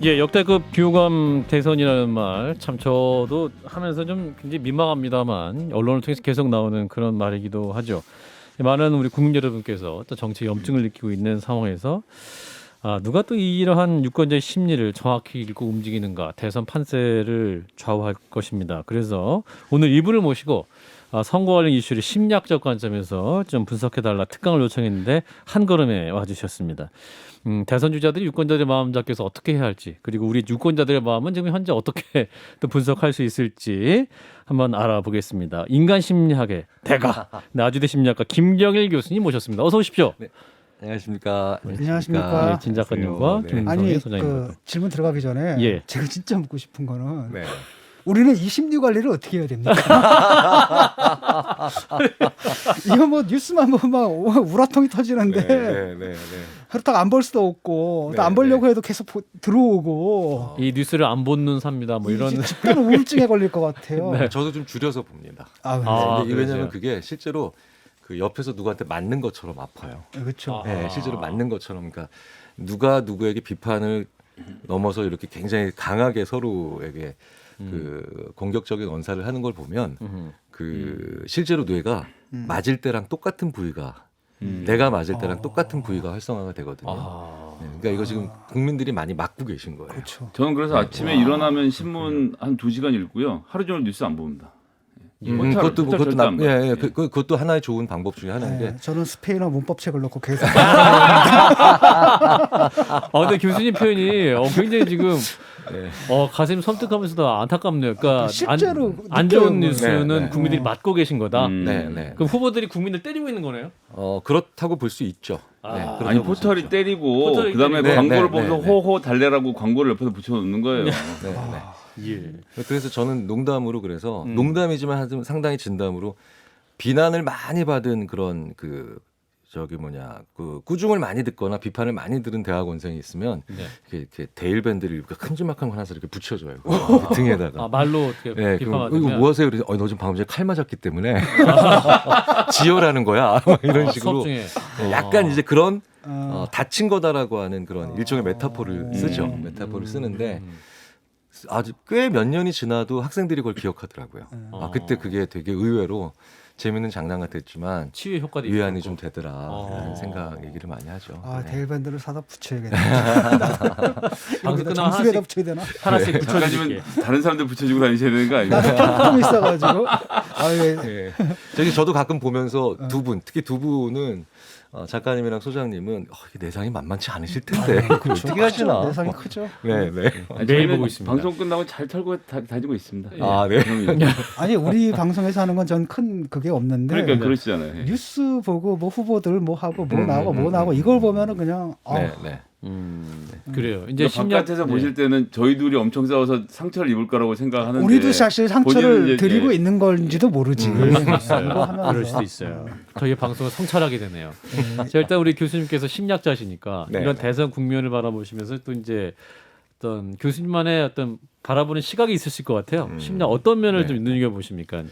예, 역대급 비호감 대선이라는 말 참 저도 하면서 좀 굉장히 민망합니다만 언론을 통해서 계속 나오는 그런 말이기도 하죠. 많은 우리 국민 여러분께서 또 정치 염증을 느끼고 있는 상황에서 누가 또 이러한 유권자의 심리를 정확히 읽고 움직이는가 대선 판세를 좌우할 것입니다. 그래서 오늘 이분을 모시고 선거 관련 이슈를 심리학적 관점에서 좀 분석해달라 특강을 요청했는데 한 걸음에 와주셨습니다. 대선 주자들이 유권자들의 마음 잡기 위해서 어떻게 해야 할지 그리고 우리 유권자들의 마음은 지금 현재 어떻게 또 분석할 수 있을지 한번 알아보겠습니다. 인간 심리학의 대가 나주대 심리학과 김경일 교수님 모셨습니다. 어서 오십시오. 네. 안녕하십니까. 안녕하십니까. 네, 진 작가님과 네. 김성희 아니 소장님. 질문 들어가기 전에 예. 제가 진짜 묻고 싶은 거는 네. 우리는 이 심리 관리를 어떻게 해야 됩니까? 이거 뭐 뉴스만 보면 막 우라통이 터지는데 네. 그렇다고 안 볼 수도 없고 네, 또 안 보려고 해도 계속 들어오고 이 뉴스를 안 보는 삽니다. 뭐 이런. 집단 우울증에 걸릴 것 같아요. 네. 저도 좀 줄여서 봅니다. 아, 근데 왜냐하면 그러세요? 그게 실제로 그 옆에서 누구한테 맞는 것처럼 아파요. 그렇죠. 네, 실제로 맞는 것처럼 그러니까 누가 누구에게 비판을 넘어서 이렇게 굉장히 강하게 서로에게 그 공격적인 언사를 하는 걸 보면 그 실제로 뇌가 맞을 때랑 똑같은 부위가 내가 맞을 때랑 똑같은 부위가 활성화가 되거든요. 네, 그러니까 이거 지금 국민들이 많이 맞고 계신 거예요. 그렇죠. 저는 그래서 아침에 일어나면 신문 한 2시간 읽고요. 하루 종일 뉴스 안 봅니다. 그것도 절대 안 봐요. 예, 그것도 하나의 좋은 방법 중에 하나인데. 네, 저는 스페인어 문법책을 놓고 계속 근데 교수님 표현이 굉장히 지금 네. 가슴이 섬뜩하면서도 안타깝네요. 그러니까 실제로 안 좋은 느껴요. 뉴스는 네, 네. 국민들이 맞고 계신 거다. 네. 그럼 후보들이 국민을 때리고 있는 거네요? 그렇다고 볼 수 있죠. 아. 네, 그렇다고 아니 볼수 포털이 있죠. 때리고 포털이 그다음에 때리고. 광고를 네, 보면서 네. 호호 달래라고 광고를 옆에서 붙여놓는 거예요. 네. 예. 그래서 저는 농담으로 그래서 농담이지만 하여튼 상당히 진담으로 비난을 많이 받은 그런 그 꾸중을 많이 듣거나 비판을 많이 들은 대학원생이 있으면 네. 이렇게 데일밴드를 이렇게 큼지막한 거 하나서 이렇게 붙여줘요. 이렇게 등에다가. 말로 어떻게 네, 그럼 비판하면 이거 뭐 하세요? 그래서 너 좀 방금 전에 칼 맞았기 때문에 지혈하는 거야. 이런 식으로 수업 중에 네, 약간 이제 그런 어, 다친 거다라고 하는 그런 일종의 메타포를 쓰죠. 메타포를 쓰는데 아주 꽤 몇 년이 지나도 학생들이 그걸 기억하더라고요. 그때 그게 되게 의외로 재밌는 장난 같았지만 치유 효과도 위안이 있고. 좀 되더라라는 생각 얘기를 많이 하죠. 네. 데일밴드를 사다 붙여야겠네. 방송 끝나면 정수리에다 하나씩 붙여야 되나? 하나씩 붙여줄게. 작가님은 다른 사람들 붙여주고 다니셔야 되는 거 아닙니까? 나도 평범이 있어가지고. 예. 네. 저도 가끔 보면서 두 분, 특히 두 분은 작가님이랑 소장님은 이게 내상이 만만치 않으실 텐데 그걸 어떻게 하시나? 내상이 크죠. 네. 매일 아니, 저희는 보고 있습니다. 방송 끝나고 잘 털고 다니고 있습니다. 네. 그럼요. 아니 우리 방송에서 하는 건 전 큰 그게 없는데 그러니까 그러시잖아요. 예. 뉴스 보고 뭐 후보들 뭐 하고 뭐 나오고 뭐 나오고 이걸 보면은 그냥 네. 그래요. 이제 바깥에서 보실 때는 저희 둘이 엄청 싸워서 상처를 입을 거라고 생각하는데 우리도 사실 상처를 본인은 이제 드리고 있는 건지도 모르지. 그럴 수도 있어요. 이거 하면서. 그럴 수도 있어요. 저희 방송을 성찰하게 되네요. 자, 일단 우리 교수님께서 심리학자시니까 네. 이런 대선 국면을 바라보시면서 또 이제 어떤 교수님만의 어떤 바라보는 시각이 있으실 것 같아요. 심리학 어떤 면을 네. 좀 눈여겨 보십니까?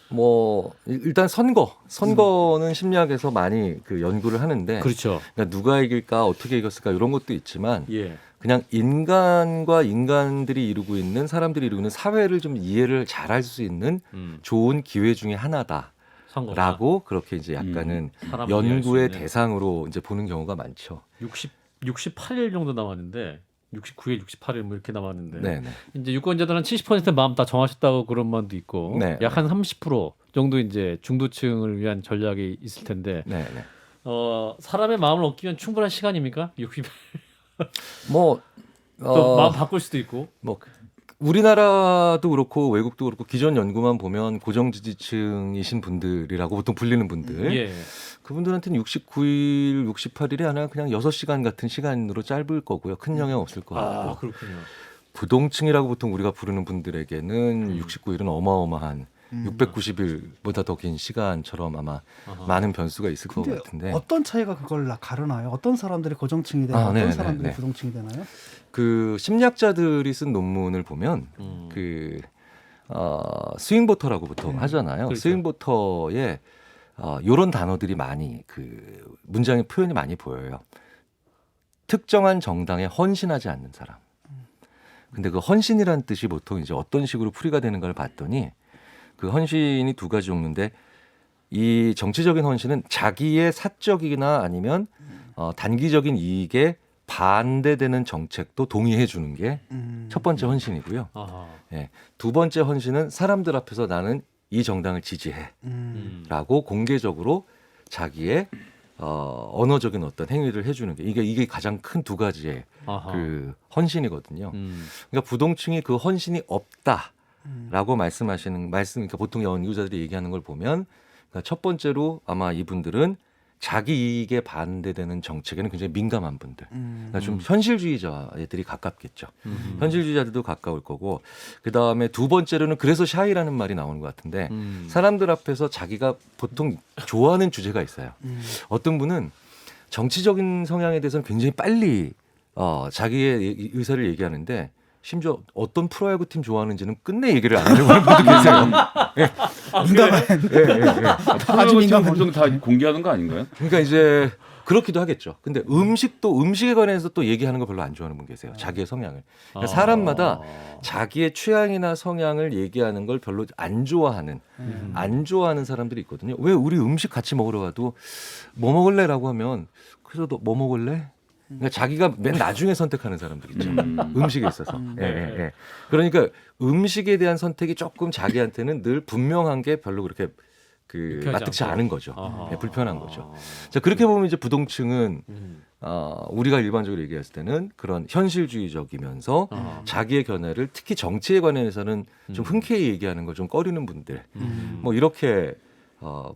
뭐 일단 선거는 심리학에서 많이 그 연구를 하는데 그렇죠. 그러니까 누가 이길까 어떻게 이겼을까 이런 것도 있지만 예. 그냥 인간과 인간들이 이루고 있는 사람들이 이루고 있는 사회를 좀 이해를 잘할 수 있는 좋은 기회 중에 하나다라고 선거가 그렇게 이제 약간은 사람을 이해할 수 연구의 있는. 대상으로 이제 보는 경우가 많죠. 68일 정도 남았는데 69일, 68일 뭐 이렇게 남았는데 네. 이제 유권자들은 70% 마음 다 정하셨다고 그런 말도 있고 네. 약 한 30% 정도 이제 중도층을 위한 전략이 있을 텐데 네. 사람의 마음을 얻기 위한 충분한 시간입니까? 68. 뭐 또 마음 바꿀 수도 있고. 뭐 우리나라도 그렇고 외국도 그렇고 기존 연구만 보면 고정 지지층이신 분들이라고 보통 불리는 분들 예. 그분들한테는 69일, 68일이 아니라 그냥 6시간 같은 시간으로 짧을 거고요. 큰 영향 없을 것 같고 그렇군요. 부동층이라고 보통 우리가 부르는 분들에게는 69일은 어마어마한 690일보다 더 긴 시간처럼 아마 많은 변수가 있을 것 근데 같은데 어떤 차이가 그걸 가르나요? 어떤 사람들이 고정층이 되고 네, 어떤 네, 사람들이 네. 부동층이 되나요? 그 심리학자들이 쓴 논문을 보면 스윙보터라고 보통 하잖아요. 그렇죠. 스윙보터에 이런 단어들이 많이 그 문장의 표현이 많이 보여요. 특정한 정당에 헌신하지 않는 사람. 근데 그 헌신이라는 뜻이 보통 이제 어떤 식으로 풀이가 되는가를 봤더니 그 헌신이 두 가지 종류인데 이 정치적인 헌신은 자기의 사적이나 아니면 단기적인 이익에 반대되는 정책도 동의해 주는 게 첫 번째 헌신이고요. 아하. 예, 두 번째 헌신은 사람들 앞에서 나는 이 정당을 지지해라고 공개적으로 자기의 언어적인 어떤 행위를 해주는 게 이게 가장 큰 두 가지의 아하. 그 헌신이거든요. 그러니까 부동층이 그 헌신이 없다라고 그러니까 보통 연구자들이 얘기하는 걸 보면 그러니까 첫 번째로 아마 이분들은 자기 이익에 반대되는 정책에는 굉장히 민감한 분들. 그러니까 좀 현실주의자들이 가깝겠죠. 현실주의자들도 가까울 거고 그다음에 두 번째로는 그래서 샤이라는 말이 나오는 것 같은데 사람들 앞에서 자기가 보통 좋아하는 주제가 있어요. 어떤 분은 정치적인 성향에 대해서는 굉장히 빨리 자기의 의사를 얘기하는데 심지어 어떤 프로야구 팀 좋아하는지는 끝내 얘기를 안 하려고 하는 분도 계세요. 아주 프로야구 민감한 보통 다 공개하는 거 아닌가요? 그러니까 이제 그렇기도 하겠죠. 근데 음식에 관해서 또 얘기하는 거 별로 안 좋아하는 분 계세요. 자기의 성향을. 그러니까 사람마다 자기의 취향이나 성향을 얘기하는 걸 별로 안 좋아하는 사람들이 있거든요. 왜 우리 음식 같이 먹으러 가도 뭐 먹을래라고 하면 그래서 너 뭐 먹을래? 그러니까 자기가 맨 나중에 선택하는 사람들 있죠. 음식에 있어서. 예. 그러니까 음식에 대한 선택이 조금 자기한테는 늘 분명한 게 별로 그렇게 마뜩지 않고. 않은 거죠. 예, 불편한 거죠. 자, 그렇게 보면 이제 부동층은 우리가 일반적으로 얘기했을 때는 그런 현실주의적이면서 자기의 견해를 특히 정치에 관해서는 좀 흔쾌히 얘기하는 걸 좀 꺼리는 분들 뭐 이렇게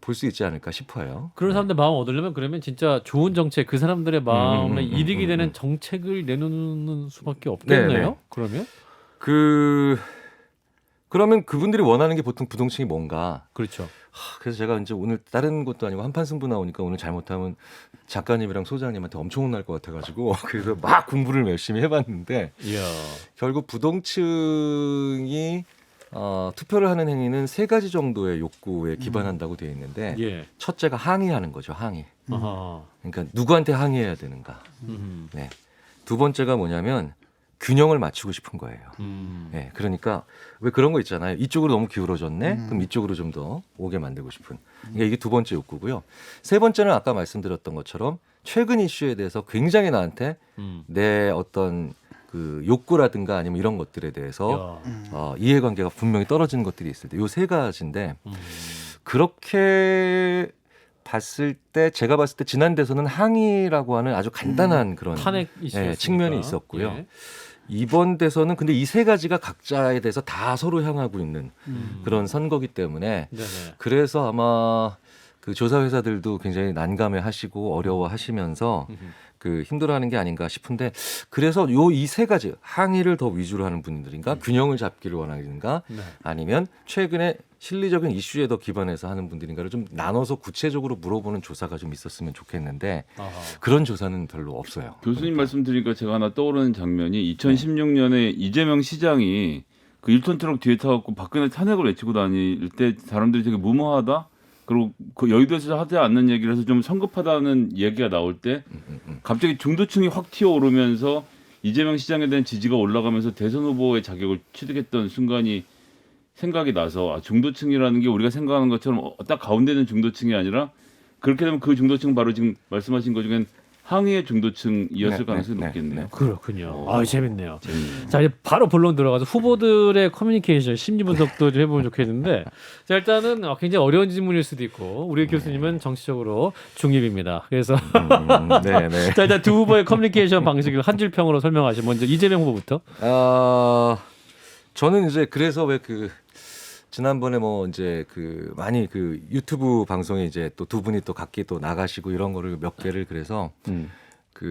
볼 수 있지 않을까 싶어요. 그런 사람들 마음 얻으려면 그러면 진짜 좋은 정책, 그 사람들의 마음에 이득이 되는 정책을 내놓는 수밖에 없겠네요. 네네. 그러면 그러면 그분들이 원하는 게 보통 부동층이 뭔가. 그렇죠. 그래서 제가 이제 오늘 다른 것도 아니고 한판 승부 나오니까 오늘 잘못하면 작가님이랑 소장님한테 엄청 혼날 것 같아가지고 그래서 막 공부를 열심히 해봤는데 이야. 결국 부동층이 투표를 하는 행위는 세 가지 정도의 욕구에 기반한다고 되어 있는데 예. 첫째가 항의하는 거죠. 항의. 아하. 그러니까 누구한테 항의해야 되는가. 음. 네. 두 번째가 뭐냐면 균형을 맞추고 싶은 거예요. 네, 그러니까 왜 그런 거 있잖아요. 이쪽으로 너무 기울어졌네. 그럼 이쪽으로 좀 더 오게 만들고 싶은. 그러니까 이게 두 번째 욕구고요. 세 번째는 아까 말씀드렸던 것처럼 최근 이슈에 대해서 굉장히 나한테 내 어떤 그 욕구라든가 아니면 이런 것들에 대해서 이해관계가 분명히 떨어지는 것들이 있을 때 요 세 가지인데 그렇게 제가 봤을 때 지난 대선은 항의라고 하는 아주 간단한 그런 탄핵 이슈 측면이 있었고요. 이번 대선은 근데 이 세 가지가 각자에 대해서 다 서로 향하고 있는 그런 선거기 때문에 네네. 그래서 아마 그 조사 회사들도 굉장히 난감해하시고 어려워하시면서 그 힘들어하는 게 아닌가 싶은데 그래서 이 세 가지 항의를 더 위주로 하는 분들인가 균형을 잡기를 원하는가 네. 아니면 최근에 실리적인 이슈에 더 기반해서 하는 분들인가를 좀 나눠서 구체적으로 물어보는 조사가 좀 있었으면 좋겠는데 아하. 그런 조사는 별로 없어요. 교수님 말씀 드리니까 제가 하나 떠오르는 장면이 2016년에 이재명 시장이 그 1톤 트럭 뒤에 타갖고 박근혜 탄핵을 외치고 다닐 때 사람들이 되게 무모하다. 그리고 그 여의도에서 하지 않는 얘기를 해서 좀 성급하다는 얘기가 나올 때 갑자기 중도층이 확 튀어오르면서 이재명 시장에 대한 지지가 올라가면서 대선 후보의 자격을 취득했던 순간이 생각이 나서 중도층이라는 게 우리가 생각하는 것처럼 딱 가운데 있는 중도층이 아니라 그렇게 되면 그 중도층은 바로 지금 말씀하신 것 중엔 항의의 중도층이었을 가능성이 높겠네요. 그렇군요. 재밌네요. 재밌네요. 자, 이제 바로 본론 들어가서 후보들의 커뮤니케이션, 심리 분석도 좀 해보면 좋겠는데, 자, 일단은 굉장히 어려운 질문일 수도 있고, 우리 교수님은 정치적으로 중립입니다. 그래서 네네. 자, 일단 두 후보의 커뮤니케이션 방식을 한 줄 평으로 설명하시면 먼저 이재명 후보부터. 저는 이제 그래서 왜 지난번에 뭐 이제 많이 유튜브 방송에 이제 또 두 분이 또 각기 또 나가시고 이런 거를 몇 개를 그래서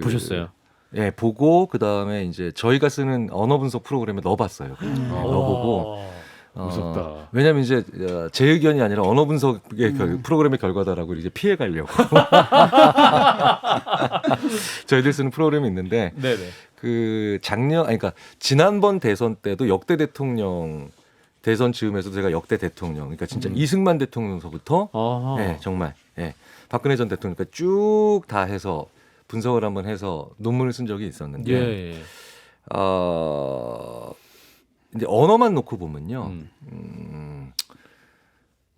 보셨어요? 예, 보고 그다음에 이제 저희가 쓰는 언어 분석 프로그램에 넣어봤어요. 넣어보고 무섭다. 왜냐하면 이제 제 의견이 아니라 언어 분석의 프로그램의 결과다라고 이제 피해 가려고 저희들 쓰는 프로그램이 있는데 네네. 그러니까 지난번 대선 때도 역대 대통령 대선 즈음에서도 제가 역대 대통령, 그러니까 진짜 이승만 대통령서부터 네, 정말 박근혜 전 대통령까지 쭉 다 해서 분석을 한번 해서 논문을 쓴 적이 있었는데 이제 언어만 놓고 보면요.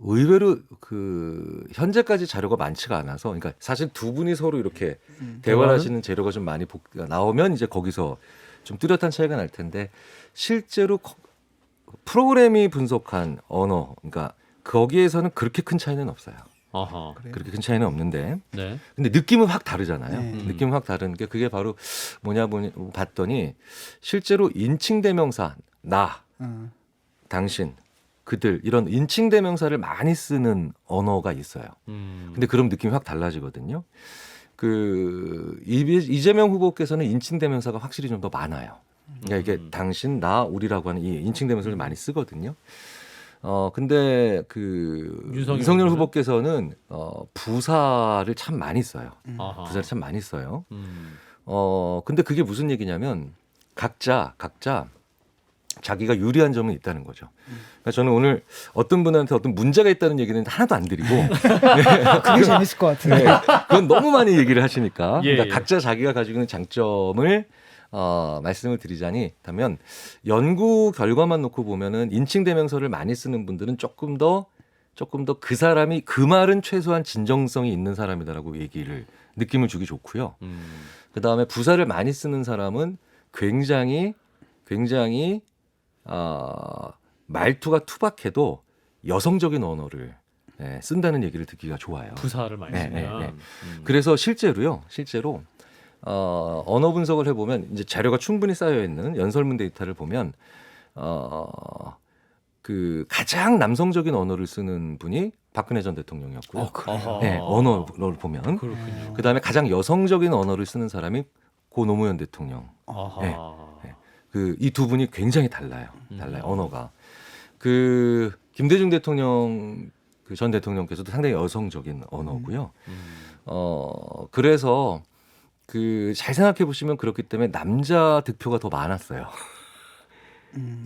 의외로 그 현재까지 자료가 많지가 않아서, 그러니까 사실 두 분이 서로 이렇게 대화를 하시는 재료가 좀 많이 나오면 이제 거기서 좀 뚜렷한 차이가 날 텐데, 실제로 프로그램이 분석한 언어, 그러니까 거기에서는 그렇게 큰 차이는 없어요. 아하. 그렇게 큰 차이는 없는데, 네. 근데 느낌은 확 다르잖아요. 네. 느낌은 확 다른 게 그게 바로 뭐냐 봤더니 실제로 인칭대명사 나, 당신, 그들 이런 인칭대명사를 많이 쓰는 언어가 있어요. 근데 그럼 느낌이 확 달라지거든요. 그 이재명 후보께서는 인칭대명사가 확실히 좀 더 많아요. 그러니까 이게 당신, 나, 우리라고 하는 이 인칭대명사를 많이 쓰거든요. 근데 그 윤석열 후보께서는 부사를 참 많이 써요. 아하. 부사를 참 많이 써요. 근데 그게 무슨 얘기냐면 각자 자기가 유리한 점은 있다는 거죠. 그러니까 저는 오늘 어떤 분한테 어떤 문제가 있다는 얘기는 하나도 안 드리고 그게 재밌을 것 같은데. 네, 그건 너무 많이 얘기를 하시니까 예, 그러니까 예. 각자 자기가 가지고 있는 장점을 말씀을 드리자니 다면 연구 결과만 놓고 보면은 인칭대명사를 많이 쓰는 분들은 조금 더 그 사람이 그 말은 최소한 진정성이 있는 사람이다라고 느낌을 주기 좋고요. 그 다음에 부사를 많이 쓰는 사람은 굉장히 말투가 투박해도 여성적인 언어를 쓴다는 얘기를 듣기가 좋아요. 부사를 많이 네, 쓰면. 네, 네. 그래서 실제로 언어 분석을 해보면 이제 자료가 충분히 쌓여 있는 연설문 데이터를 보면 그 가장 남성적인 언어를 쓰는 분이 박근혜 전 대통령이었고요. 아하. 네, 언어를 보면 그렇군요. 그 다음에 가장 여성적인 언어를 쓰는 사람이 고 노무현 대통령. 아하. 네. 그 이 두 분이 굉장히 달라요. 언어가. 그 김대중 대통령 그 전 대통령께서도 상당히 여성적인 언어고요. 그래서 그 잘 생각해 보시면 그렇기 때문에 남자 득표가 더 많았어요.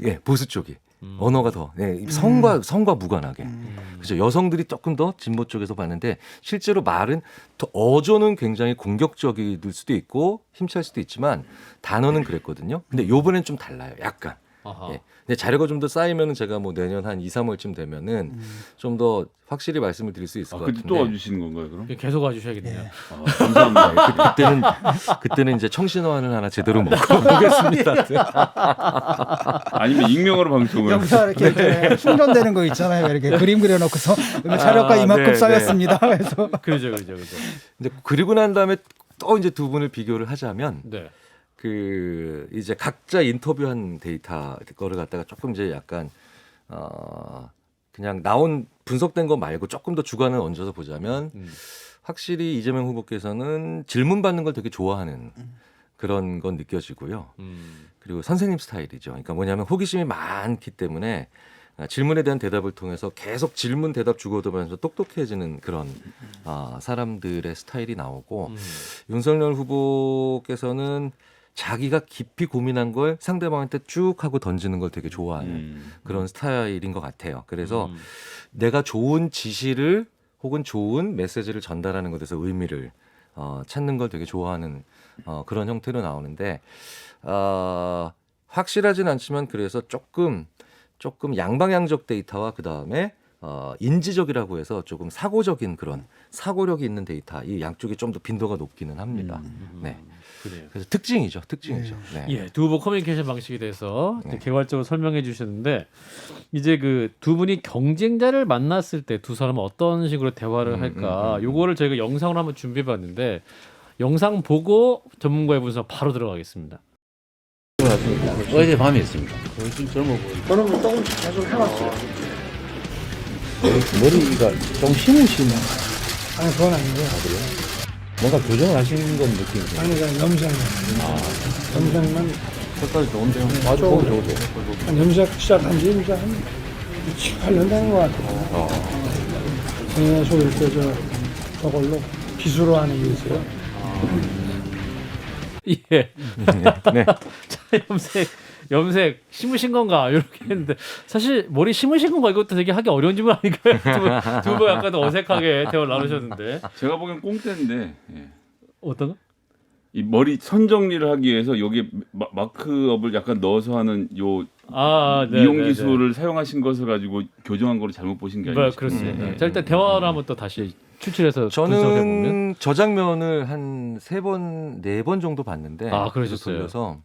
예, 보수 쪽이. 언어가 더 성과 무관하게. 그렇죠. 여성들이 조금 더 진보 쪽에서 봤는데 실제로 말은 더 어조는 굉장히 공격적일 수도 있고 힘찰 수도 있지만 단어는 그랬거든요. 근데 요번엔 좀 달라요. 약간. 아하. 예. 근데 자료가 좀 더 쌓이면은 제가 뭐 내년 한 2, 3월쯤 되면은 좀 더 확실히 말씀을 드릴 수 있을 것 그때 같은데. 또 와주시는 건가요, 그럼? 계속 와주셔야겠네요. 예. 감사합니다. 그때는 이제 청신호안을 하나 제대로 먹고 보겠습니다. 아니면 익명으로 방송을. 여기서 이렇게 이제 충전되는 거 있잖아요. 이렇게 그림 그려놓고서 자료가 이만큼 네, 쌓였습니다. 그래서 그러죠. 이제 그리고 난 다음에 또 이제 두 분을 비교를 하자면 네. 그 이제 각자 인터뷰한 데이터 거를 갖다가 조금 이제 약간 그냥 나온 분석된 거 말고 조금 더 주관을 얹어서 보자면 확실히 이재명 후보께서는 질문 받는 걸 되게 좋아하는 그런 건 느껴지고요. 그리고 선생님 스타일이죠. 그러니까 뭐냐면 호기심이 많기 때문에 질문에 대한 대답을 통해서 계속 질문 대답 주고받으면서 똑똑해지는 그런 사람들의 스타일이 나오고 윤석열 후보께서는 자기가 깊이 고민한 걸 상대방한테 쭉 하고 던지는 걸 되게 좋아하는 그런 스타일인 것 같아요. 그래서 내가 좋은 지시를 혹은 좋은 메시지를 전달하는 것에서 의미를 찾는 걸 되게 좋아하는 그런 형태로 나오는데 확실하진 않지만 그래서 조금 양방향적 데이터와 그 다음에 인지적이라고 해서 조금 사고적인 그런 사고력이 있는 데이터 이 양쪽이 좀 더 빈도가 높기는 합니다. 네. 그래요. 그래서 특징이죠. 네. 예, 두 후보 커뮤니케이션 방식에 대해서 네. 개괄적으로 설명해 주셨는데 이제 그 두 분이 경쟁자를 만났을 때 두 사람은 어떤 식으로 대화를 할까? 요거를 저희가 영상으로 한번 준비해 봤는데 영상 보고 전문가의 분석 바로 들어가겠습니다. 어제 밤에 했습니다. 좀 젊어 보이고. 저는 뭐 조금씩 계속 해봤어요. 머리가 좀 심으시네. 아니 그건 아니고요. 뭔가 교정을 하시는 건 느낌이에요. 아니 그냥 염색만. 염색만 색깔이 좋은데요? 아주 보기 좋으세요. 염색 시작한 지 이제 한 8년 되는 것 같아요. 생애소 이렇게 저걸로 빗으로 하는 게 있어요. 예. 네. 자, 염색 심으신 건가 이렇게 했는데 사실 머리 심으신 건가 이것도 되게 하기 어려운 질문 아닌가요? 두 분 약간 어색하게 대화를 나누셨는데 제가 보기엔 꽁대인데 예. 어떤 거? 이 머리 선 정리를 하기 위해서 여기 마크업을 약간 넣어서 하는 요 네, 이용 네, 네. 기술을 사용하신 것을 가지고 교정한 거로 잘못 보신 게 아니에요. 그렇습니다. 자, 일단 대화를 한번 또 다시 추출해서 분석해 보면. 저는 저 장면을 한 3번, 4번 정도 봤는데 그러셨어요. 돌려서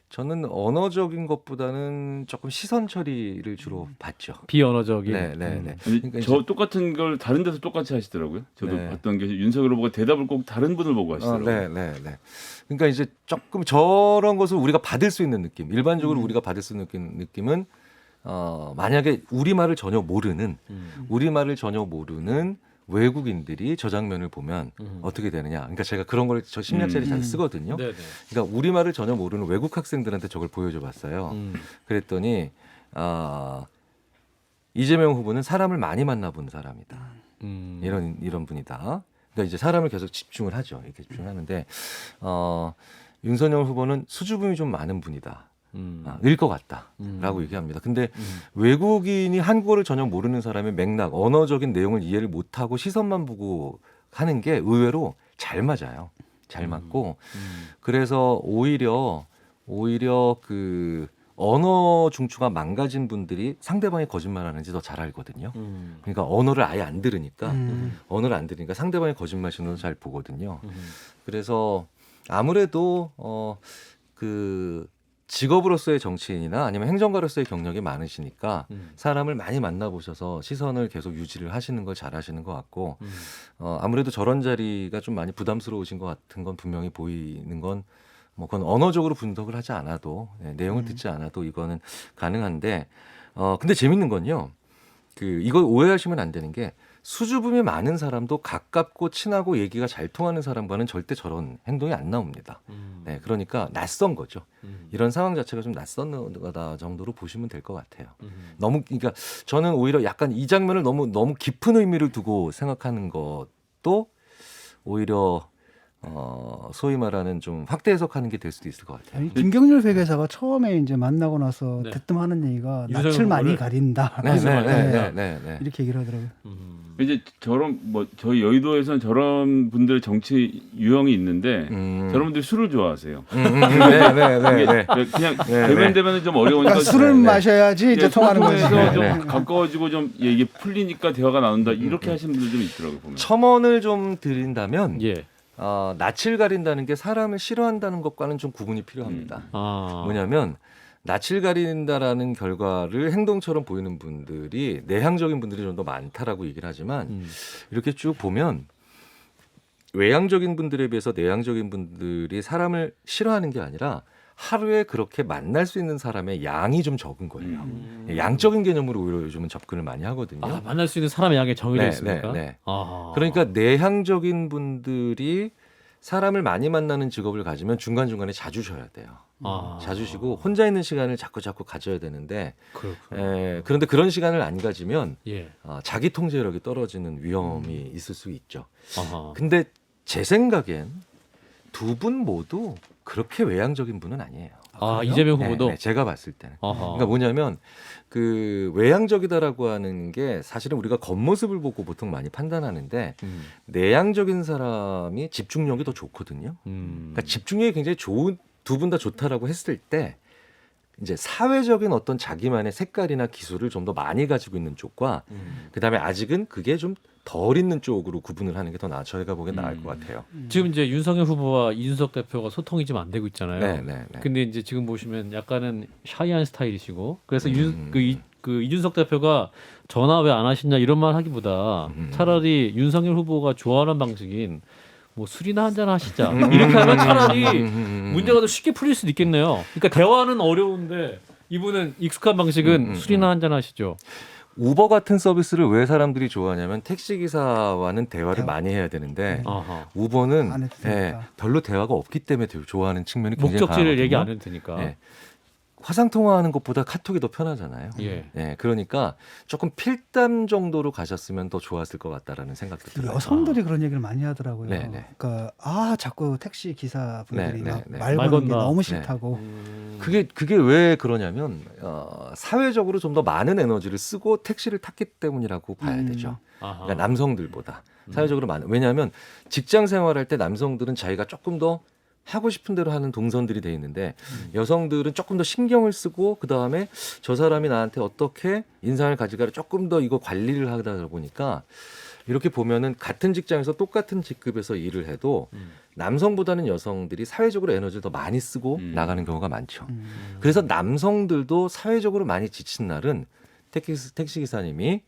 저는 언어적인 것보다는 조금 시선 처리를 주로 봤죠. 비언어적인. 네. 아니, 그러니까 저 똑같은 걸 다른 데서 똑같이 하시더라고요. 저도 네. 봤던 게 윤석열 후보가 대답을 꼭 다른 분을 보고 하시더라고요. 네. 그러니까 이제 조금 저런 것을 우리가 받을 수 있는 느낌, 일반적으로 우리가 받을 수 있는 느낌은 만약에 우리말을 전혀 모르는 외국인들이 저 장면을 보면 어떻게 되느냐. 그러니까 제가 그런 걸 저 심리학 자리 잘 쓰거든요. 네네. 그러니까 우리말을 전혀 모르는 외국 학생들한테 저걸 보여줘 봤어요. 그랬더니 이재명 후보는 사람을 많이 만나본 사람이다. 이런 분이다. 그러니까 이제 사람을 계속 집중을 하죠. 이렇게 집중하는데 윤석열 후보는 수줍음이 좀 많은 분이다. 일 것 같다라고 얘기합니다. 근데 외국인이 한국어를 전혀 모르는 사람의 맥락, 언어적인 내용을 이해를 못하고 시선만 보고 하는 게 의외로 잘 맞아요. 잘 맞고 그래서 오히려 그 언어 중추가 망가진 분들이 상대방이 거짓말하는지 더 잘 알거든요. 그러니까 언어를 아예 안 들으니까 상대방이 거짓말하시는 걸 잘 보거든요. 그래서 아무래도 그 직업으로서의 정치인이나 아니면 행정가로서의 경력이 많으시니까 사람을 많이 만나보셔서 시선을 계속 유지를 하시는 걸 잘하시는 것 같고 아무래도 저런 자리가 좀 많이 부담스러우신 것 같은 건 분명히 보이는 건 뭐 그건 언어적으로 분석을 하지 않아도 내용을 듣지 않아도 이거는 가능한데 근데 재밌는 건요. 이걸 오해하시면 안 되는 게 수줍음이 많은 사람도 가깝고 친하고 얘기가 잘 통하는 사람과는 절대 저런 행동이 안 나옵니다. 네, 그러니까 낯선 거죠. 이런 상황 자체가 좀 낯선 거다 정도로 보시면 될 것 같아요. 그러니까 저는 오히려 약간 이 장면을 너무 깊은 의미를 두고 생각하는 것도 오히려 소위 말하는 좀 확대 해석하는 게 될 수도 있을 것 같아요. 아니, 김경률 회계사가 처음에 이제 만나고 나서 네. 대뜸하는 얘기가 유석열 낯을 많이 후보를- 가린다. 네. 이렇게 얘기를 하더라고요. 이제 저런 저희 여의도에서는 저런 분들 정치 유형이 있는데 저런 분들이 술을 좋아하세요. 네. 그냥 대면 대면은 좀 어려우니까 그러니까 술을 마셔야지 이제 통하는 거지. 통해서 좀 가까워지고 좀 이게 풀리니까 대화가 나온다 이렇게 하시는 분들 좀 있더라고요. 보면. 첨언을 좀 드린다면 예. 낯을 가린다는 게 사람을 싫어한다는 것과는 좀 구분이 필요합니다. 뭐냐면 낯을 가린다라는 결과를 행동처럼 보이는 분들이 내향적인 분들이 좀 더 많다라고 얘기를 하지만 이렇게 쭉 보면 외향적인 분들에 비해서 내향적인 분들이 사람을 싫어하는 게 아니라 하루에 그렇게 만날 수 있는 사람의 양이 좀 적은 거예요. 양적인 개념으로 오히려 요즘은 접근을 많이 하거든요. 만날 수 있는 사람의 양이 정해져 있습니까? 네. 그러니까 내향적인 분들이 사람을 많이 만나는 직업을 가지면 중간중간에 자주 쉬어야 돼요. 자주 쉬고 혼자 있는 시간을 자꾸 가져야 되는데 그런데 그런 시간을 안 가지면 자기 통제력이 떨어지는 위험이 있을 수 있죠. 근데 제 생각엔 두 분 모두 그렇게 외향적인 분은 아니에요. 이재명 후보도 네, 제가 봤을 때는. 그러니까 뭐냐면 그 외향적이다라고 하는 게 사실은 우리가 겉모습을 보고 보통 많이 판단하는데 내향적인 사람이 집중력이 더 좋거든요. 그러니까 집중력이 굉장히 좋은 두 분 다 좋다라고 했을 때 이제 사회적인 어떤 자기만의 색깔이나 기술을 좀 더 많이 가지고 있는 쪽과 그다음에 아직은 그게 좀 덜 있는 쪽으로 구분을 하는 게 더 저희가 보기엔 나을 것 같아요. 지금 이제 윤석열 후보와 이준석 대표가 소통이 좀 안 되고 있잖아요. 네. 근데 이제 지금 보시면 약간은 샤이한 스타일이시고 그래서 이준석 대표가 전화 왜 안 하시냐 이런 말 하기보다 차라리 윤석열 후보가 좋아하는 방식인 뭐 술이나 한잔 하시자 이렇게 하면 차라리 문제가 더 쉽게 풀릴 수도 있겠네요. 그러니까 대화는 어려운데 이분은 익숙한 방식은 술이나 한잔 하시죠. 우버 같은 서비스를 왜 사람들이 좋아하냐면 택시기사와는 대화를 많이 해야 되는데 우버는 안 해도 되니까. 별로 대화가 없기 때문에 되게 좋아하는 측면이 굉장히 목적지를 강하거든요. 얘기 안 해도 되니까. 화상 통화하는 것보다 카톡이 더 편하잖아요. 그러니까 조금 필담 정도로 가셨으면 더 좋았을 것 같다라는 생각도 들어요. 여성들이 그런 얘기를 많이 하더라고요. 네네. 그러니까 자꾸 택시 기사분들이 네. 말 말 거는 게 건다. 너무 싫다고. 그게 왜 그러냐면 사회적으로 좀 더 많은 에너지를 쓰고 택시를 탔기 때문이라고 봐야 되죠. 그러니까 남성들보다 사회적으로 많은. 왜냐하면 직장 생활할 때 남성들은 자기가 조금 더 하고 싶은 대로 하는 동선들이 돼 있는데 여성들은 조금 더 신경을 쓰고 그 다음에 저 사람이 나한테 어떻게 인상을 가질까를 조금 더 이거 관리를 하다 보니까 이렇게 보면은 같은 직장에서 똑같은 직급에서 일을 해도 남성보다는 여성들이 사회적으로 에너지를 더 많이 쓰고 나가는 경우가 많죠. 그래서 남성들도 사회적으로 많이 지친 날은 택시 기사님이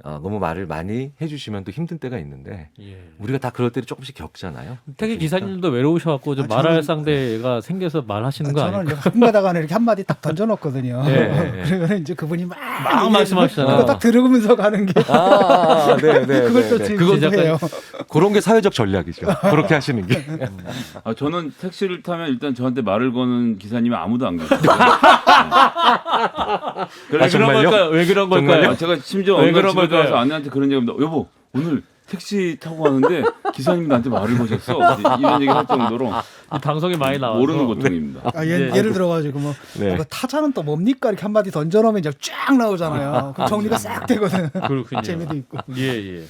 너무 말을 많이 해주시면 또 힘든 때가 있는데 예. 우리가 다 그럴 때를 조금씩 겪잖아요. 택시 기사님도 외로우셔갖고 좀 말할 상대가 생겨서 말하시는 거 저는 아니에요? 한마다가는 이렇게 한마디 딱 던져놓거든요. 네. 그러면 이제 그분이 막 말씀하시잖아요. 그거 딱 들으면서 가는 게 네, 그걸 또 그건 지금 해요. 그런 게 사회적 전략이죠. 그렇게 하시는 게. 저는 택시를 타면 일단 저한테 말을 거는 기사님이 아무도 안 계세요. 왜 그런 정말요? 걸까요? 왜 그런 정말요? 걸까요? 제가 심지어 왜 어느 날 그런 집에 걸까요? 들어가서 아내한테 그런 얘기합니다. 여보 오늘 택시 타고 가는데 기사님이 나한테 말을 거셨어. 이런 얘기 할 정도로 이 방송에 많이 나와서 모르는 고통입니다. 예를 들어가지고 뭐 네. 타자는 또 뭡니까 이렇게 한마디 던져놓으면 이제 쫙 나오잖아요. 그럼 정리가 싹 되거든. 그렇군요. 재미도 있고. 예.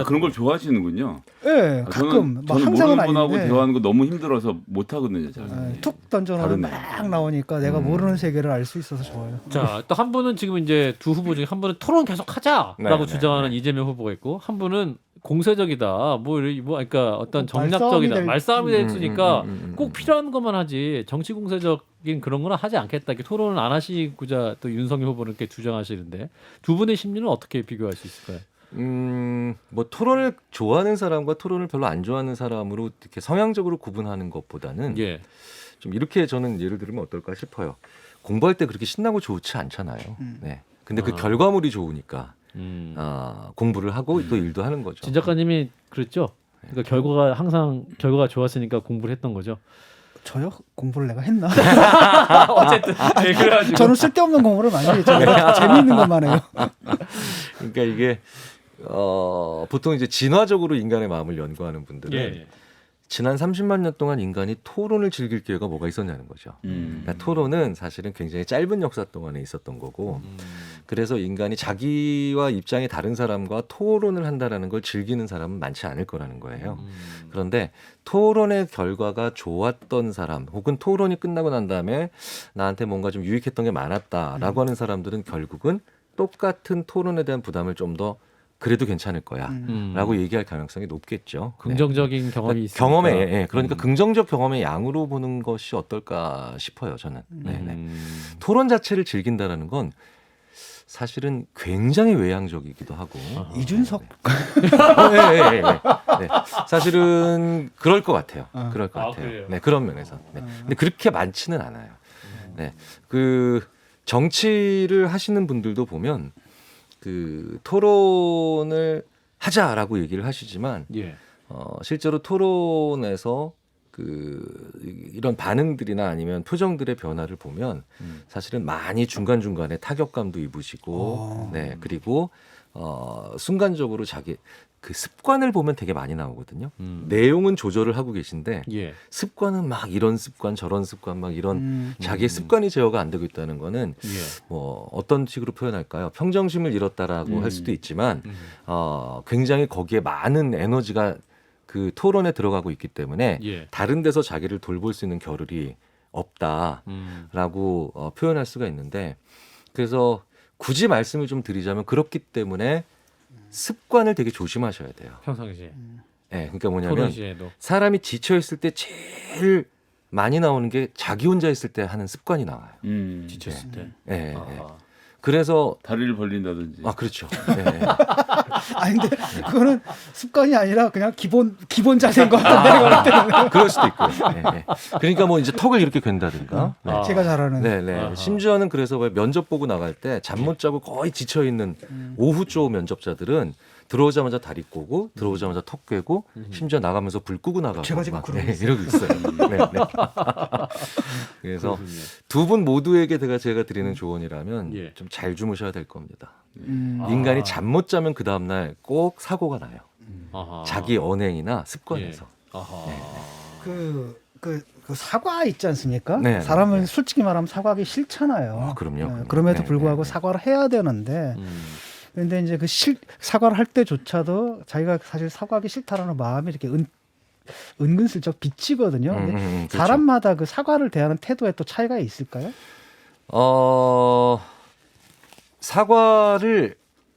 그런 걸 좋아하시는군요. 예, 가끔 뭐 저는 항상은 모르는 분하고 아닌데 대화하는 거 너무 힘들어서 못 하거든요. 잘. 툭 던져놓으면 다르네. 막 나오니까 내가 모르는 세계를 알 수 있어서 좋아요. 자, 또 한 분은 지금 이제 두 후보 중에 한 분은 토론 계속 하자라고 네, 주장하는 네. 이재명 후보가 있고 한 분은 공세적이다. 그러니까 어떤 말싸움이 정략적이다. 될- 말싸움이 될 수니까 음. 꼭 필요한 것만 하지 정치 공세적인 그런 건 하지 않겠다. 이렇게 토론을 안 하시고자 또 윤석열 후보는 이렇게 주장하시는데 두 분의 심리는 어떻게 비교할 수 있을까요? 뭐 토론을 좋아하는 사람과 토론을 별로 안 좋아하는 사람으로 이렇게 성향적으로 구분하는 것보다는 예. 좀 이렇게 저는 예를 들면 어떨까 싶어요. 공부할 때 그렇게 신나고 좋지 않잖아요. 네. 근데 그 결과물이 좋으니까 공부를 하고 또 일도 하는 거죠. 진 작가님이 그랬죠. 그러니까 결과가 항상 결과가 좋았으니까 공부를 했던 거죠. 저요? 공부를 내가 했나? 어쨌든 예, 그래가지고 저는 쓸데없는 공부를 많이 했죠. 재미있는 것만 해요. 그러니까 이게 보통 이제 진화적으로 인간의 마음을 연구하는 분들은 예. 지난 30만 년 동안 인간이 토론을 즐길 기회가 뭐가 있었냐는 거죠. 그러니까 토론은 사실은 굉장히 짧은 역사 동안에 있었던 거고 그래서 인간이 자기와 입장이 다른 사람과 토론을 한다라는 걸 즐기는 사람은 많지 않을 거라는 거예요. 그런데 토론의 결과가 좋았던 사람 혹은 토론이 끝나고 난 다음에 나한테 뭔가 좀 유익했던 게 많았다라고 하는 사람들은 결국은 똑같은 토론에 대한 부담을 좀 더 그래도 괜찮을 거야 라고 얘기할 가능성이 높겠죠. 긍정적인 네. 경험이 그러니까 있으니까. 경험에 그러니까 긍정적 경험의 양으로 보는 것이 어떨까 싶어요. 저는. 네네. 토론 자체를 즐긴다라는 건 사실은 굉장히 외향적이기도 하고 이준석 네. 사실은 그럴 것 같아요. 그럴 것 아, 같아요. 그래요? 네, 그런 면에서. 네. 근데 그렇게 많지는 않아요. 네. 그 정치를 하시는 분들도 보면 그 토론을 하자라고 얘기를 하시지만 예. 실제로 토론에서 이런 반응들이나 아니면 표정들의 변화를 보면 사실은 많이 중간중간에 타격감도 입으시고 네 그리고 순간적으로 자기 그 습관을 보면 되게 많이 나오거든요. 내용은 조절을 하고 계신데 예. 습관은 막 이런 습관 저런 습관 막 이런 자기의 습관이 제어가 안 되고 있다는 거는 예. 뭐 어떤 식으로 표현할까요? 평정심을 잃었다라고 할 수도 있지만 굉장히 거기에 많은 에너지가 그 토론에 들어가고 있기 때문에 예. 다른 데서 자기를 돌볼 수 있는 겨를이 없다라고 표현할 수가 있는데 그래서 굳이 말씀을 좀 드리자면 그렇기 때문에 습관을 되게 조심하셔야 돼요. 평상시에 네, 그러니까 뭐냐면 토론 시에도 사람이 지쳐 있을 때 제일 많이 나오는 게 자기 혼자 있을 때 하는 습관이 나와요. 지쳤을 때. 네, 아하. 네. 그래서 다리를 벌린다든지. 그렇죠. 네. 아니 근데 그거는 습관이 아니라 그냥 기본 자세인 것 같은데 내가 볼 때는. 그럴 수도 있고요. 네, 네. 그러니까 뭐 이제 턱을 이렇게 괜다든가. 네. 아. 제가 잘하는. 네. 아하. 심지어는 그래서 왜 면접 보고 나갈 때 잠 못 자고 거의 지쳐 있는 오후 쪽 면접자들은 들어오자마자 다리 꼬고 들어오자마자 턱 꿰고 심지어 나가면서 불 끄고 나가고 제가 지금 막, 그러고 네, 있어요. 이러고 있어요. 네. 그래서 두 분 모두에게 제가 드리는 조언이라면 예. 좀 잘 주무셔야 될 겁니다. 음. 인간이 잠 못 자면 그 다음 날 꼭 사고가 나요. 아하. 자기 언행이나 습관에서. 아하. 그 사과 있지 않습니까? 네, 사람은 네. 솔직히 말하면 사과하기 싫잖아요. 그럼요. 그럼에도 네, 불구하고 네, 네. 사과를 해야 되는데 근데 이제 사과를 할 때조차도 자기가 사실 사과하기 싫다라는 마음이 이렇게 은근슬쩍 비치거든요. 근데 그렇죠. 사람마다 그 사과를 대하는 태도에 또 차이가 있을까요? 사과를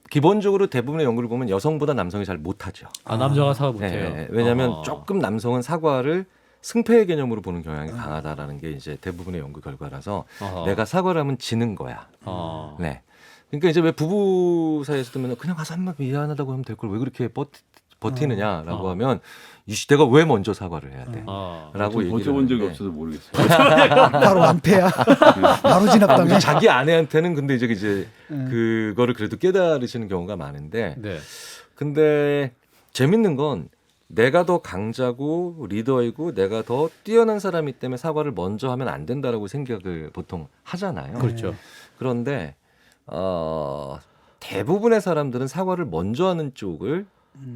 기본적으로 대부분의 연구를 보면 여성보다 남성이 잘 못하죠. 아, 남자가 사과 못해요. 네, 왜냐하면 어허. 조금 남성은 사과를 승패의 개념으로 보는 경향이 강하다라는 게 이제 대부분의 연구 결과라서 어허. 내가 사과를 하면 지는 거야. 어. 네. 그러니까 이제 왜 부부 사이에서도 맨날 그냥 가서 한번 미안하다고 하면 될 걸 왜 그렇게 버티느냐라고 하면 이시대가 왜 먼저 사과를 해야 돼? 라고 얘기를 버텨본 적이 하는데 없어서 모르겠어요. 바로 완패야. 바로 진압당해. 자기 아내한테는 근데 이제 그거를 그래도 깨달으시는 경우가 많은데 네. 근데 재밌는 건 내가 더 강자고 리더이고 내가 더 뛰어난 사람이기 때문에 사과를 먼저 하면 안 된다라고 생각을 보통 하잖아요. 그렇죠. 그런데 대부분의 사람들은 사과를 먼저 하는 쪽을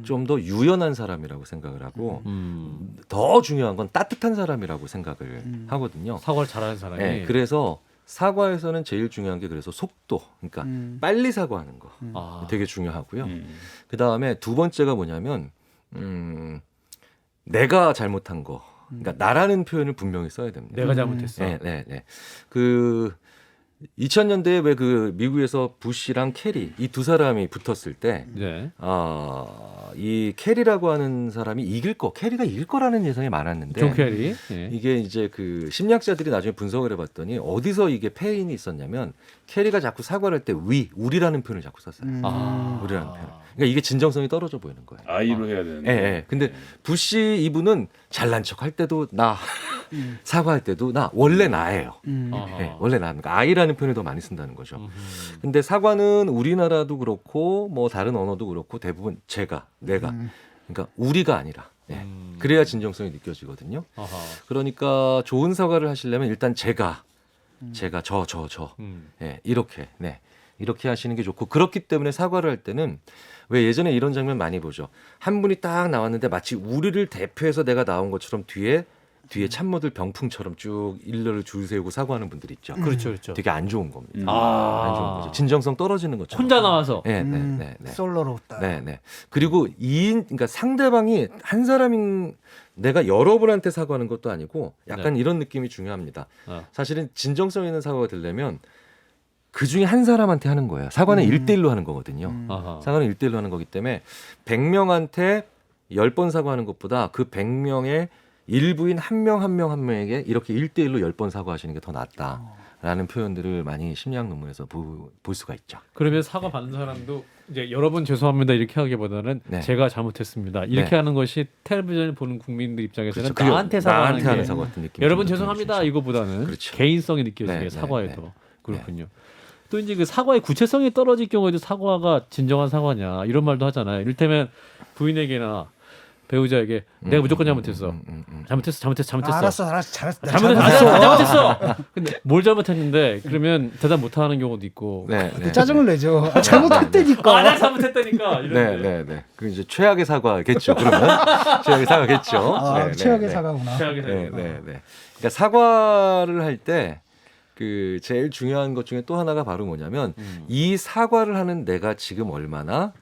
좀 더 유연한 사람이라고 생각을 하고 더 중요한 건 따뜻한 사람이라고 생각을 하거든요. 사과를 잘하는 사람이. 네, 그래서 사과에서는 제일 중요한 게 그래서 속도, 그러니까 빨리 사과하는 거 아. 되게 중요하고요. 그 다음에 두 번째가 뭐냐면 내가 잘못한 거, 그러니까 나라는 표현을 분명히 써야 됩니다. 내가 잘못했어. 네, 네, 네. 그 2000년대에 왜 그 미국에서 부시랑 캐리 이 두 사람이 붙었을 때, 네. 이 캐리라고 하는 사람이 캐리가 이길 거라는 예상이 많았는데, 존 캐리. 예. 이게 이제 그 심리학자들이 나중에 분석을 해봤더니 어디서 이게 패인이 있었냐면 캐리가 자꾸 사과를 할 때 우리라는 표현을 자꾸 썼어요. 아. 우리라는 표현. 그러니까 이게 진정성이 떨어져 보이는 거예요. 아이로 해야 되는데. 예, 예. 근데 부시 이분은 잘난 척 할 때도 나, 사과할 때도 나, 원래 나예요. 아하. 예, 원래 나. 그러니까 아이라는 표현을 더 많이 쓴다는 거죠. 근데 사과는 우리나라도 그렇고 뭐 다른 언어도 그렇고 대부분 내가. 그러니까 우리가 아니라. 예. 그래야 진정성이 느껴지거든요. 아하. 그러니까 좋은 사과를 하시려면 일단 제가 저. 예, 이렇게. 네. 이렇게 하시는 게 좋고 그렇기 때문에 사과를 할 때는 왜 예전에 이런 장면 많이 보죠. 한 분이 딱 나왔는데 마치 우리를 대표해서 내가 나온 것처럼 뒤에 참모들 병풍처럼 쭉 일렬을 줄 세우고 사과하는 분들 있죠. 그렇죠, 그렇죠. 되게 안 좋은 겁니다. 아. 안 좋은 거죠. 진정성 떨어지는 것처럼. 혼자 나와서. 네, 네. 솔로로 딱. 네, 네. 그리고 그러니까 상대방이 한 사람인 내가 여러분한테 사과하는 것도 아니고 약간 이런 느낌이 중요합니다. 사실은 진정성 있는 사과가 되려면 그 중에 한 사람한테 하는 거예요. 사과는 1대1로 하는 거거든요. 아하. 사과는 1대1로 하는 거기 때문에 100명한테 10번 사과하는 것보다 그 100명의 일부인 한 명에게 이렇게 1대1로 10번 사과하시는 게 더 낫다라는 표현들을 많이 심리학 논문에서 볼 수가 있죠. 그러면 사과 받는 사람도 이제 여러분 죄송합니다 이렇게 하기보다는 네. 제가 잘못했습니다 이렇게 네. 하는 것이 텔레비전을 보는 국민들 입장에서는 그렇죠. 나한테 사과하는 나한테 하는 게 사과 같은 느낌. 여러분 죄송합니다 이거보다는 그렇죠. 개인성이 느껴지게 네, 네, 사과에 네. 더 그렇군요. 또 이제 그 사과의 구체성이 떨어질 경우에도 사과가 진정한 사과냐 이런 말도 하잖아요. 이를테면 부인에게나 배우자에게 내가 무조건 잘못했어. 잘못했어. 알았어. 잘했어. 잘못했어. 근데 뭘 잘못했는데 그러면 대답 못 하는 경우도 있고. 네, 네. 짜증을 내죠. 잘못했다니까. 나 잘못했다니까. 네. 그 이제 최악의 사과겠죠. 그러면 최악의 사과겠죠. 최악의 사과구나. 최악의 네, 사과. 네. 그러니까 사과를 할 때 그 제일 중요한 것 중에 또 하나가 바로 뭐냐면 이 사과를 하는 내가 지금 얼마나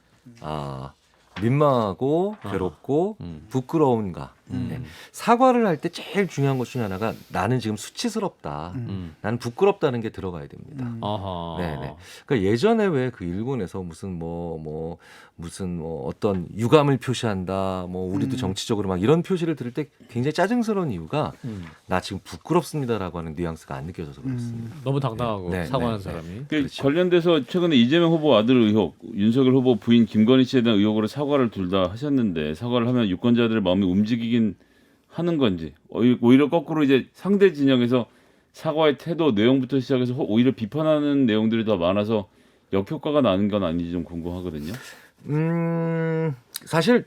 민망하고 괴롭고 부끄러운가. 네. 사과를 할 때 제일 중요한 것 중에 하나가 나는 지금 수치스럽다. 나는 부끄럽다는 게 들어가야 됩니다. 아하. 네네. 그러니까 예전에 왜 그 일본에서 무슨 어떤 유감을 표시한다. 뭐 우리도 정치적으로 막 이런 표시를 들을 때 굉장히 짜증스러운 이유가 나 지금 부끄럽습니다라고 하는 뉘앙스가 안 느껴져서 그렇습니다. 너무 당당하고 네, 사과하는 네, 사람이. 그렇죠. 관련돼서 최근에 이재명 후보 아들 의혹, 윤석열 후보 부인 김건희 씨에 대한 의혹으로 사과를 둘 다 하셨는데 사과를 하면 유권자들의 마음이 움직이긴 하는 건지 오히려 거꾸로 이제 상대 진영에서 사과의 태도 내용부터 시작해서 오히려 비판하는 내용들이 더 많아서 역효과가 나는 건 아닌지 좀 궁금하거든요. 사실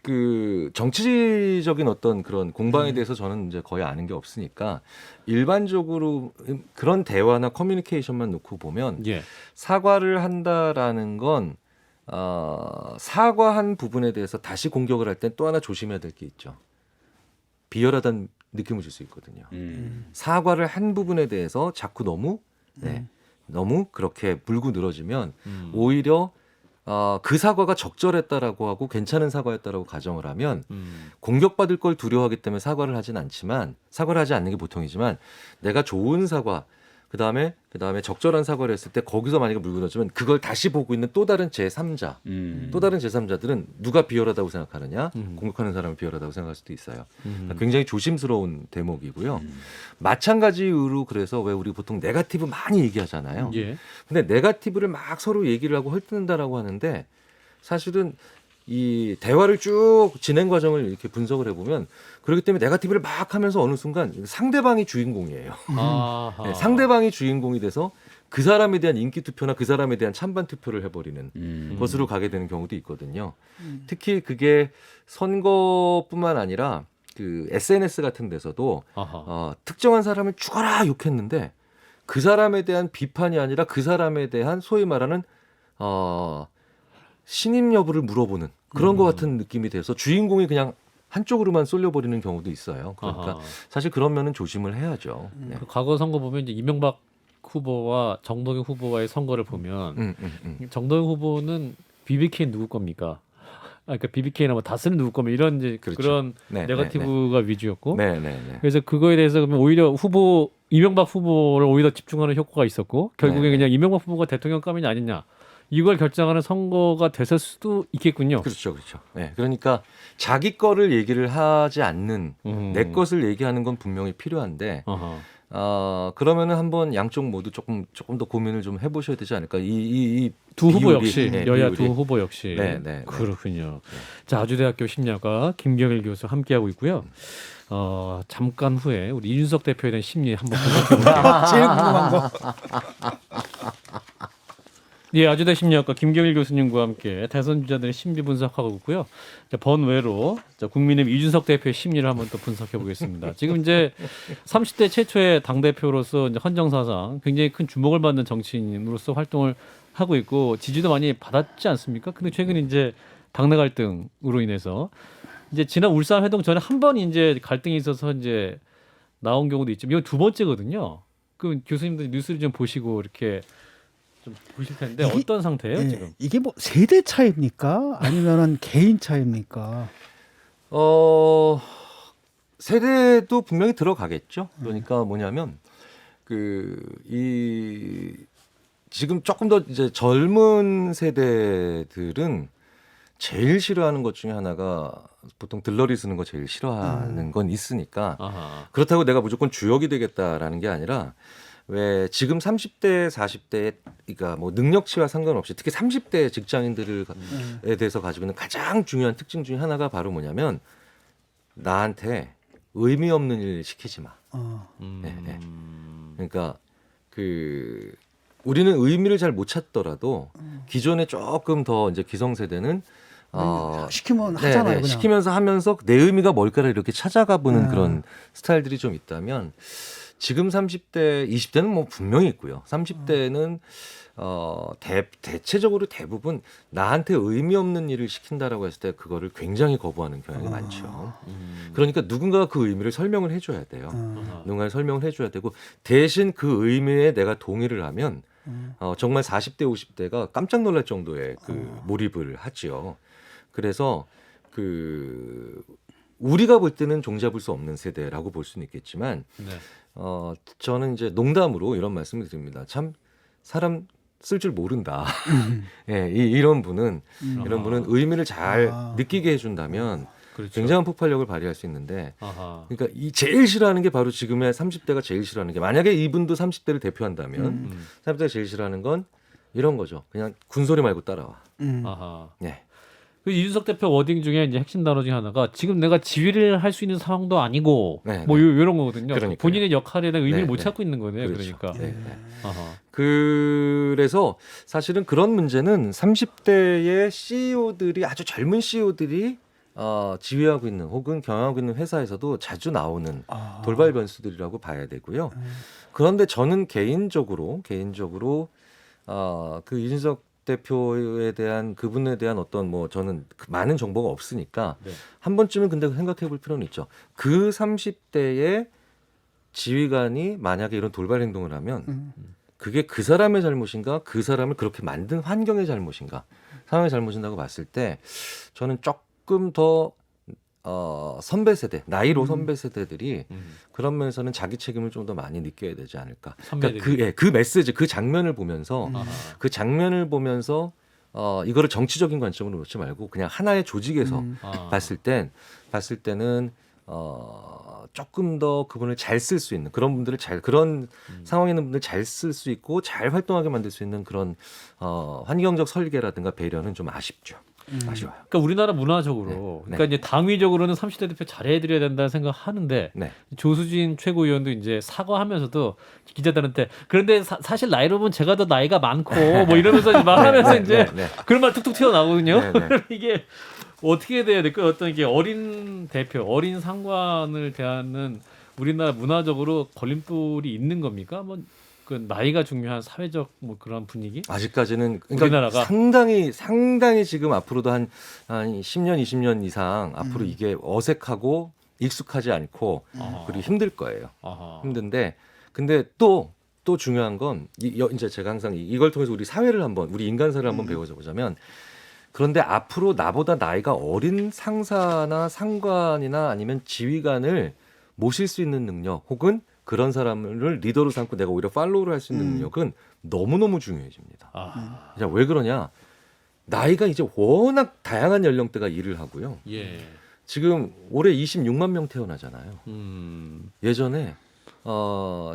그 정치적인 어떤 그런 공방에 대해서 저는 이제 거의 아는 게 없으니까 일반적으로 그런 대화나 커뮤니케이션만 놓고 보면 예. 사과를 한다라는 건 사과한 부분에 대해서 다시 공격을 할 땐 또 하나 조심해야 될 게 있죠. 비열하다는 느낌을 줄 수 있거든요. 사과를 한 부분에 대해서 자꾸 너무 그렇게 물고 늘어지면 오히려 그 사과가 적절했다라고 하고 괜찮은 사과였다라고 가정을 하면 공격받을 걸 두려워하기 때문에 사과를 하진 않지만 사과를 하지 않는 게 보통이지만 내가 좋은 사과 그다음에 적절한 사과를 했을 때 거기서 만약에 물고 넣어주면 그걸 다시 보고 있는 또 다른 제3자 또 다른 제3자들은 누가 비열하다고 생각하느냐 공격하는 사람을 비열하다고 생각할 수도 있어요. 그러니까 굉장히 조심스러운 대목이고요. 마찬가지로 그래서 왜 우리 보통 네거티브 많이 얘기하잖아요. 예. 근데 네거티브를 막 서로 얘기를 하고 헐뜯는다라고 하는데 사실은 이 대화를 쭉 진행 과정을 이렇게 분석을 해보면 그렇기 때문에 네거티브를 막 하면서 어느 순간 상대방이 주인공이에요. 아하. 네, 상대방이 주인공이 돼서 그 사람에 대한 인기 투표나 그 사람에 대한 찬반 투표를 해버리는 것으로 가게 되는 경우도 있거든요. 특히 그게 선거뿐만 아니라 그 SNS 같은 데서도 아하. 특정한 사람을 죽어라 욕했는데 그 사람에 대한 비판이 아니라 그 사람에 대한 소위 말하는 신임 여부를 물어보는 그런 것 같은 느낌이 돼서 주인공이 그냥 한쪽으로만 쏠려버리는 경우도 있어요. 그러니까 아하. 사실 그런 면은 조심을 해야죠. 네. 그 과거 선거 보면 이제 이명박 후보와 정동영 후보와의 선거를 보면 정동영 후보는 BBK 누구 겁니까? 그러니까 BBK나 뭐 다스는 누구 겁니까? 이런 이제 그렇죠. 그런 네, 네거티브가 위주였고 네네네. 그래서 그거에 대해서 그러면 오히려 이명박 후보를 오히려 집중하는 효과가 있었고 결국에 네. 그냥 이명박 후보가 대통령감이 아니냐 이걸 결정하는 선거가 됐을 수도 있겠군요. 그렇죠, 그렇죠. 네, 그러니까 자기 거를 얘기를 하지 않는 내 것을 얘기하는 건 분명히 필요한데, 아하. 그러면은 한번 양쪽 모두 조금 더 고민을 좀 해보셔야 되지 않을까. 두 후보 비율이, 역시 네, 여야 비율이. 두 후보 역시 네. 그렇군요. 자 아주대학교 심리학과 김경일 교수 함께하고 있고요. 잠깐 후에 우리 이준석 대표에 대한 심리 한번 분석해볼게요. 제일 궁금한 거. 예, 아주대 심리학과 김경일 교수님과 함께 대선 주자들의 심리 분석하고 있고요. 자, 번외로 국민의힘 이준석 대표의 심리를 한번 또 분석해 보겠습니다. 지금 이제 30대 최초의 당 대표로서 이제 헌정사상 굉장히 큰 주목을 받는 정치인으로서 활동을 하고 있고 지지도 많이 받았지 않습니까? 근데 최근 이제 당내 갈등으로 인해서 이제 지난 울산 회동 전에 한 번 이제 갈등이 있어서 이제 나온 경우도 있지만 이건 두 번째거든요. 그 교수님들 뉴스를 좀 보시고 이렇게 좀 보실 텐데 이게- 어떤 상태예요 예, 지금? 이게 뭐 세대 차입니까? 아니면은 개인 차입니까? 세대도 분명히 들어가겠죠. 그러니까 뭐냐면 지금 조금 더 이제 젊은 세대들은 제일 싫어하는 것 중에 하나가 보통 들러리 쓰는 거 제일 싫어하는 건 있으니까 아하. 그렇다고 내가 무조건 주역이 되겠다라는 게 아니라 왜 지금 30대, 40대에 그러니까 뭐 능력치와 상관없이 특히 30대 직장인들에 대해서 가지고 있는 가장 중요한 특징 중에 하나가 바로 뭐냐면 나한테 의미 없는 일 시키지 마. 네. 그러니까 우리는 의미를 잘 못 찾더라도 기존에 조금 더 이제 기성세대는 시키면 하잖아요. 그냥. 시키면서 하면서 내 의미가 뭘까를 이렇게 찾아가 보는 그런 스타일들이 좀 있다면 지금 30대, 20대는 뭐 분명히 있고요. 30대는 대체적으로 대부분 나한테 의미 없는 일을 시킨다라고 했을 때 그거를 굉장히 거부하는 경향이 많죠. 그러니까 누군가가 그 의미를 설명을 해줘야 돼요. 누군가 설명을 해줘야 되고 대신 그 의미에 내가 동의를 하면 정말 40대, 50대가 깜짝 놀랄 정도의 몰입을 하지요. 그래서 우리가 볼 때는 종잡을 수 없는 세대라고 볼 수는 있겠지만 네. 저는 이제 농담으로 이런 말씀을 드립니다. 참 사람 쓸 줄 모른다. 예, 이런 분은 의미를 잘 느끼게 해준다면 그렇죠. 굉장한 폭발력을 발휘할 수 있는데 아하. 그러니까 이 제일 싫어하는 게 바로 지금의 30대가 제일 싫어하는 게 만약에 이분도 30대를 대표한다면 30대가 제일 싫어하는 건 이런 거죠. 그냥 군소리 말고 따라와. 아하. 네. 그 이준석 대표 워딩 중에 이제 핵심 단어 중에 하나가 지금 내가 지휘를 할 수 있는 상황도 아니고 네, 뭐 네. 이런 거거든요. 그러니까요. 본인의 역할에 대한 의미를 네, 못 네. 찾고 있는 거네요. 그렇죠. 그러니까. 네, 네. 아하. 그래서 사실은 그런 문제는 30대의 CEO들이 아주 젊은 CEO들이 지휘하고 있는 혹은 경영하고 있는 회사에서도 자주 나오는 돌발 변수들이라고 봐야 되고요. 그런데 저는 개인적으로 그 이준석 대표에 대한 그분에 대한 어떤 뭐 저는 많은 정보가 없으니까 네. 한 번쯤은 근데 생각해 볼 필요는 있죠. 그 30대의 지휘관이 만약에 이런 돌발 행동을 하면 그게 그 사람의 잘못인가 그 사람을 그렇게 만든 환경의 잘못인가 상황이 잘못진다고 봤을 때 저는 조금 더 선배 세대, 나이로 선배 세대들이 그런 면에서는 자기 책임을 좀 더 많이 느껴야 되지 않을까. 선배들이. 그러니까 그 메시지, 그 장면을 보면서 그 장면을 보면서 이거를 정치적인 관점으로 놓지 말고 그냥 하나의 조직에서 봤을 때는 조금 더 그분을 잘 쓸 수 있는 그런 분들을 그런 상황에 있는 분들 잘 쓸 수 있고 잘 활동하게 만들 수 있는 그런 환경적 설계라든가 배려는 좀 아쉽죠. 아쉬워요. 그러니까 우리나라 문화적으로, 네. 그러니까 이제 당위적으로는 30대 대표 잘해드려야 된다는 생각하는데 네. 조수진 최고위원도 이제 사과하면서도 기자들한테 그런데 사실 나이로 보면 제가 더 나이가 많고 뭐 이러면서 이제 말하면서 이제 그런 말 툭툭 튀어나오거든요. 네, 네. 이게 어떻게 돼야 될까요? 어떤 이게 어린 대표, 어린 상관을 대하는 우리나라 문화적으로 걸림돌이 있는 겁니까? 뭐 그 나이가 중요한 사회적 뭐 그런 분위기? 아직까지는 그러니까 우리나라가? 상당히 지금 앞으로도 한 10년, 20년 이상 앞으로 이게 어색하고 익숙하지 않고 그리고 힘들 거예요. 아하. 힘든데 근데 또 중요한 건 이제 제가 항상 이걸 통해서 우리 사회를 한번 우리 인간사를 한번 배워서 보자면 그런데 앞으로 나보다 나이가 어린 상사나 상관이나 아니면 지휘관을 모실 수 있는 능력 혹은 그런 사람을 리더로 삼고 내가 오히려 팔로우를 할 수 있는 능력은 너무너무 중요해집니다. 아, 자, 왜 그러냐? 나이가 이제 워낙 다양한 연령대가 일을 하고요. 예. 지금 올해 26만 명 태어나잖아요. 예전에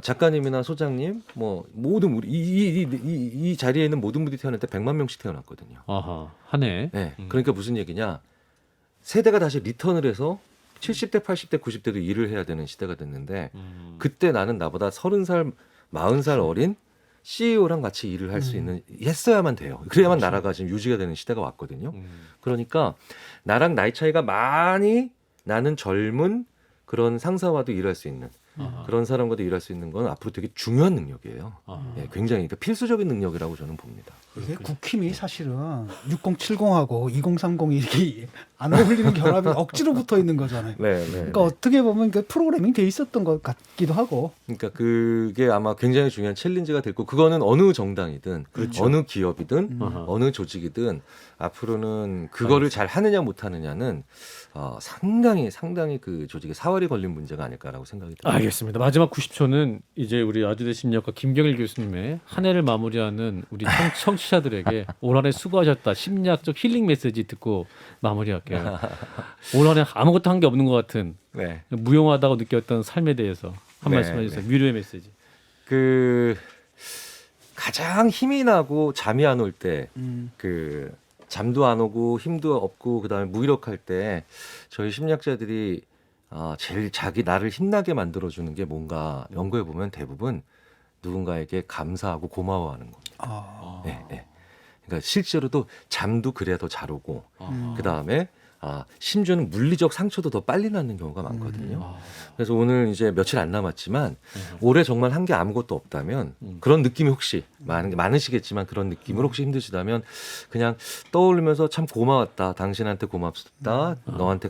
작가님이나 소장님 뭐 모든 우리 이 자리에 있는 모든 분들이 태어날 때 100만 명씩 태어났거든요. 아하, 한 해. 네. 그러니까 무슨 얘기냐? 세대가 다시 리턴을 해서 70대, 80대, 90대도 일을 해야 되는 시대가 됐는데 그때 나는 나보다 30살, 40살 어린 CEO랑 같이 일을 할 수 있는 했어야만 돼요. 그래야만 나라가 지금 유지가 되는 시대가 왔거든요. 그러니까 나랑 나이 차이가 많이 나는 젊은 그런 상사와도 일할 수 있는 그런 사람과도 일할 수 있는 건 앞으로 되게 중요한 능력이에요. 예, 굉장히 그러니까 필수적인 능력이라고 저는 봅니다. 이게 국힘이 사실은 6070하고 2030이 이렇게 안 어울리는 결합이 억지로 붙어 있는 거잖아요. 네, 네. 그러니까 어떻게 보면 그 프로그래밍 돼 있었던 것 같기도 하고. 그러니까 그게 아마 굉장히 중요한 챌린지가 됐고 그거는 어느 정당이든 어느 기업이든 어느 조직이든 앞으로는 그거를 잘 하느냐 못 하느냐는 상당히 그 조직의 사활이 걸린 문제가 아닐까라고 생각이 듭니다. 알겠습니다. 마지막 90초는 이제 우리 아주대 심리학과 김경일 교수님의 한 해를 마무리하는 우리 청취자들에게 올 한 해 수고하셨다. 심리학적 힐링 메시지 듣고 마무리할게요. 올 한 해 아무것도 한 게 없는 것 같은 네. 무용하다고 느꼈던 삶에 대해서 한 네, 말씀 해주세요. 위로의 메시지. 그 가장 힘이 나고 잠이 안 올 때 그 잠도 안 오고 힘도 없고 그다음에 무기력할 때 저희 심리학자들이 제일 나를 힘나게 만들어주는 게 뭔가 연구해 보면 대부분 누군가에게 감사하고 고마워하는 겁니다. 네, 네. 그러니까 실제로도 잠도 그래야 더 잘 오고 그다음에 심지어는 물리적 상처도 더 빨리 낫는 경우가 많거든요. 그래서 오늘 이제 며칠 안 남았지만 올해 정말 한 게 아무것도 없다면 그런 느낌이 혹시 많으시겠지만 그런 느낌으로 혹시 힘드시다면 그냥 떠올리면서 참 고마웠다. 당신한테 고맙다. 너한테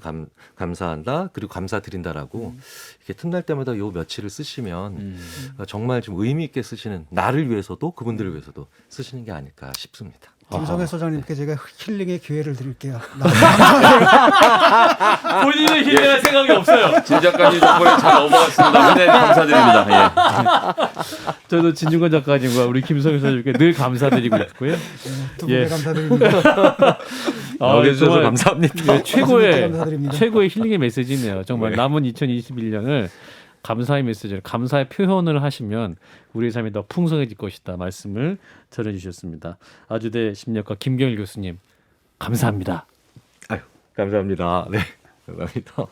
감사한다. 그리고 감사드린다라고 이렇게 틈날 때마다 요 며칠을 쓰시면 정말 좀 의미 있게 쓰시는 나를 위해서도 그분들을 위해서도 쓰시는 게 아닐까 싶습니다. 김성애 소장님께 제가 힐링의 기회를 드릴게요. 본인은 힐링할 생각이 없어요. 진 작가님 덕분에 잘 넘어갔습니다. 네, 감사드립니다. 예. 저도 진중권 작가님과 우리 김성희 소장님께 늘 감사드리고 있고요. 두 분께 예. 감사드립니다. 나와주셔서 정말 감사합니다. 감사드립니다. 최고의 힐링의 메시지네요. 정말 네. 남은 2021년을 감사의 메시지를 감사의 표현을 하시면 우리의 삶이 더 풍성해질 것이다 말씀을 전해주셨습니다. 아주대 심리학과 김경일 교수님 감사합니다. 아유, 감사합니다. 네, 감사합니다.